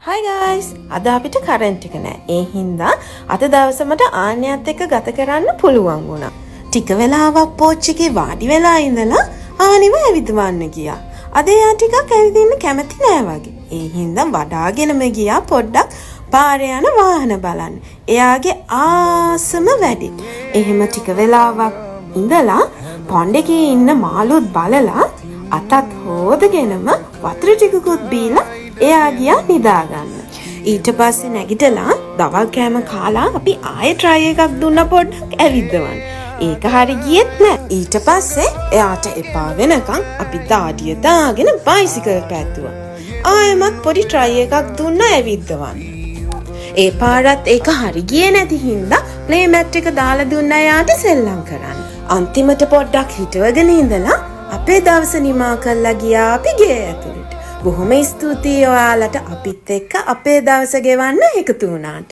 Hi guys! අද අපිට current එක නෑ. ඒ හින්දා අද දවස මට ආන්‍යයත් එක්ක ගත කරන්න පුළුවන් වුණා. ටික වෙලාවක් පෝච් එකේ වාඩි වෙලා ඉඳලා ආනිව ඇවිදවන්න ගියා. අද එයා ටිකක් ඇවිදින්න කැමති නෑ වගේ. ඒ හින්දා වඩාගෙනම ගියා පොඩ්ඩක් පාරේ යන වාහන බලන්න. එයාගේ ආසම වැඩි. එහෙම ටික වෙලාවක් ඉඳලා පොන්ඩ් එකේ ඉන්න මාළුත් බලලා අතත් හොදගෙනම වතුර ටිකකුත් බීලා එයා ගියා නිදා ගන්න. ඊට පස්සේ නැගිටලා දවල් කෑම කාලා අපි ආයෙ try එකක් දුන්න පොඩ්ඩක් ඇවිද්දවන්න. ඒක හරි ගියෙත් නෑ. ඊට පස්සේ එයාට එපා වෙනකන් අපි දාඩිය දාගෙන බයිසිකල් පැද්දුවා. ආයෙමත් පොඩි try එකක් දුන්න ඇවිද්දවන්න. ඒ පාරත් ඒක හරි ගියේ නැති හින්දා ප්ලේ මැට් එක දාලා දුන්න එයාට සෙල්ලම් කරන්න. අන්තිමට පොඩ්ඩක් හිටවගෙන ඉඳලා අපේ දවස නිමා කරලා ගියා අපි ගේ ඇතුළට. බොහොම ස්තුතියි ඔයාලට අපිත් එක්ක අපේ දවස ගෙවන්න එකතු වුණාට.